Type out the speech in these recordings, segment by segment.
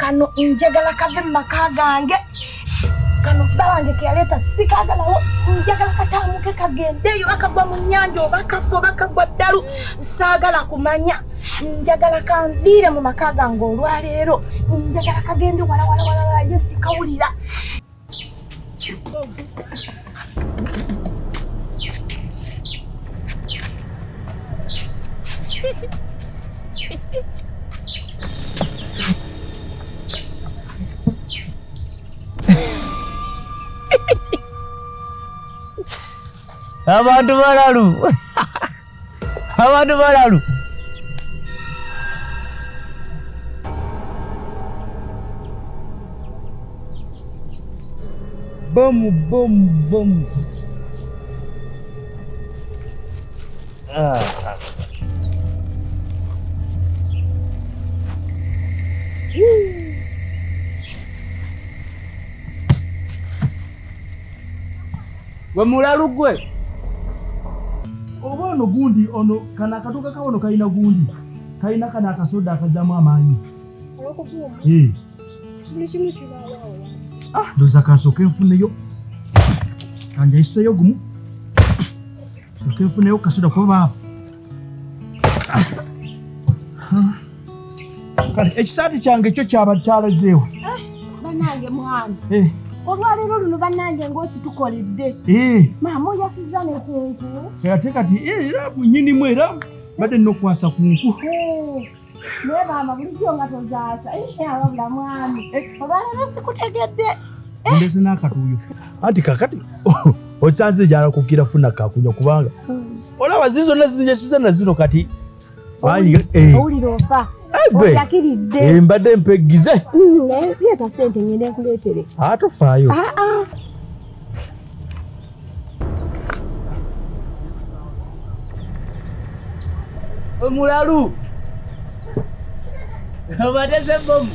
kano njagala kave maka gange kano bawange kyaleta sikagalawo njagala katamuke kagendeyo bakagwa mu nnyanja oba kafo bakagwa ddalu saagala kumanya njagala kanviire mu maka gange olwaleero njagala kagende wala yesikawulira Abantu balalu. Bom. Wemulalu gwe. Obono gundi ono kana katoka kawono kaina gundi. Kaina kana akasoda akazamu amaanyi. Okuvuma. Buli kimu kibawo. Doza kasoke nfuneyo. Kanja iseyo gumu. Nfuneyo kasoda kwa baba. Kale ekisaati kyange kyo kyalazeewa. Banange mwana. Olwaleero luno bannange ng'oti tukoledde. Maama oyasiza ne kunku. Ate kati era bunyinimu era badde nnokwasa kunku. Naye maama bulijjo nga tozaasa. Ababula mwami. Olwaleero sikutegedde. Ndese n'akatuuyo. Anti kakati osanze jala kukira funa kakunya kubanga. Olaba zizo nazinyesiza na zino kati. Owulira ofa. Oyakiridde. Mbadde mpegize. Leeta sente ngende nkuleetere. Atofaayo. Omulalu. Abateze bomu.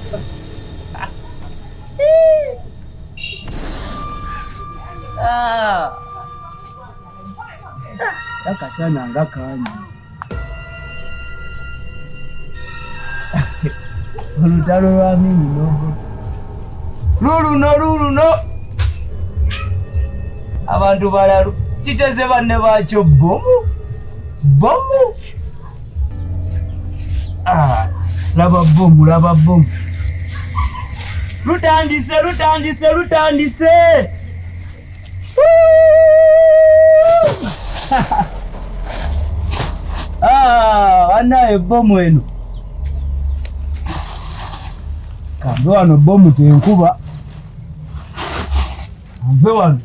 Akasana ngakanya. Olutalo lwa mimi nobo. Lulu no. Abantu balalu kiteze banne bacho bomu. Laba bomu. Lutandise. Anaye bomu eno. Kambe wano bomu tenkuba. Kambe wano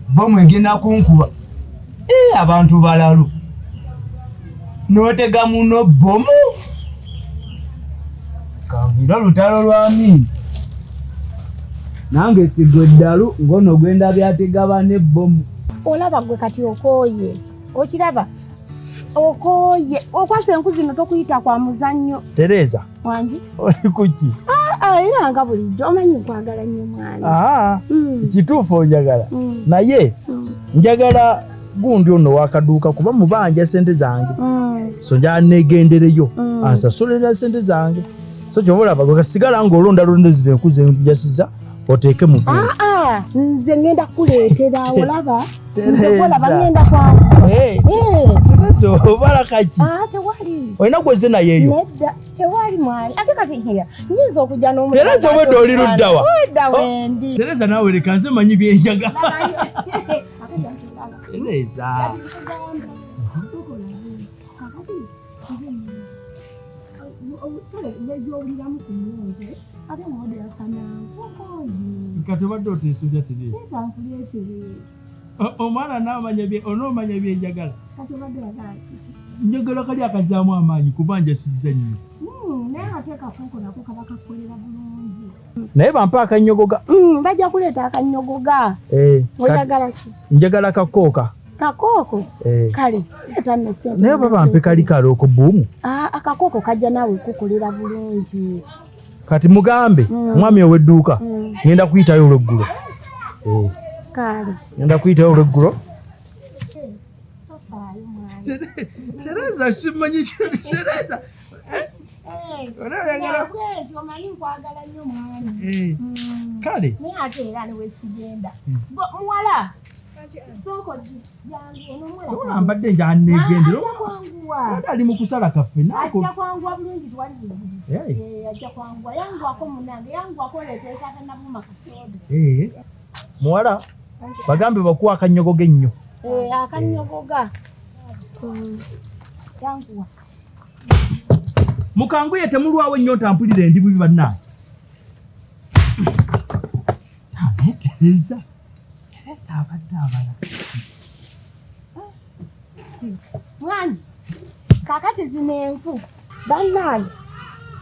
bomu engenda kunkuba. Abantu balalu. Notega muno bomu. Kambira lutalo lwa mimi. Nange sigwe ddalu ngono gwenda byatega bane bomu. Olaba gwe kati okooye. Okiraba? Okooye. Okwase enku zino tokuyita kwa muzannyo. Tereza. Wangi? Oli kuki? Era nga bulijjo omanyi nkwagala nnyo mwana. Kituufu onjagala. Naye njagala gundi ono wakaduuka kuba mubanja sente zange. So njala negendereyo. Ansasulira sente zange. So kyobola bagwe sigala ng'olonda zino enku zenjasiza oteeke mu byo. Nze ngenda kuleetera olaba. Nze olaba ngenda kwangu. Tereza obala kaki? Tewali. Olina gweze nayeyo. Nedda tewali mwana. Ate kati nyinza okujja n'omuntu. Tereza obwedde oli luddawa. Wedda wendi. Tereza naawe leka nze manyi byenjagala. Tereza. Katobadde oteesojja Tereza. Omwana onoomanya byenjagala. Njagala kali akazaamu amaanyi kubanja sizza nnyo. Naye bampa akannyogoga. Bajja kuleeta akannyogoga. Oyagala ki? Njagala kakooka. Kakooko? Kale, leeta nno ssente. Naye bampe kali kalooko buumu. Akakooko kajja naawe kukolera bulungi. Kati mugambe mwami ow'edduuka ngenda kuyitayo olweggulo. Kale. Ngenda kuyitayo olweggulo. Tereza simanyi Tereza. omanyi nkwagala nnyo mwami. Kale Naye ate era ne weesigenda. Muwala sooka jangu onomuwala. mbadde njanegendero. Ajja kwanguwa. Ali mu kusala kaffe nako. Ajja kwanguwa bulungi twali bibiri. Ajja kwanguwa. Yanguwako munange. Yanguwako leeteeka tannabuma kasoda. Muwala bagambe bakuwa akanyogoga ennyo. Akanyogoga. Yanguwa. Mukanguye temulwawo ennyo ntampulira endi bubi bannange. Tereza. Tereza abadde abala. Mwami, kaakati zino enku. Bannange,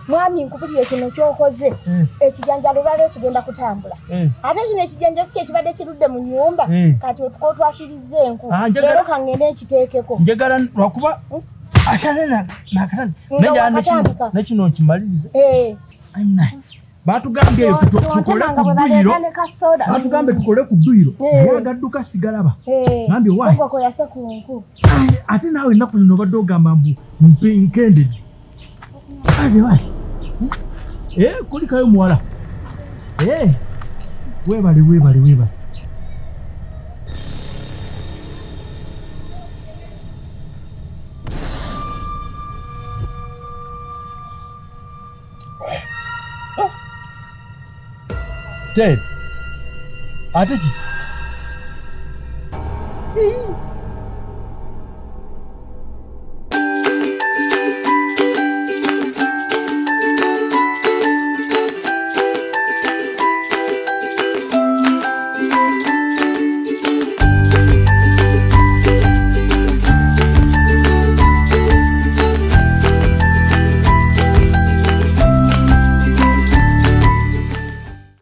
mwami nkubulire kino ky'okoze. Ekijanjalo lwaleero kigenda kutambula. Ate kino ekijanjalo si ekibadde kirudde mu nnyumba. Kati otwasirizza enku. Leero kangende ekiteekeko. Njagala lwakuba asana nakatani. Nekino nkimalirize. Batugambye tukole ku dduyiro. Batugambye tukole ku dduyiro. Yagadduka sigalaba. Ngambye wayi. Ngoko yase ku nku. Ate naawe ennaku zino obadde ogamba mbu nkendedde. Aze wayi. Kulikayo muwala. Weebale. Ate kiki?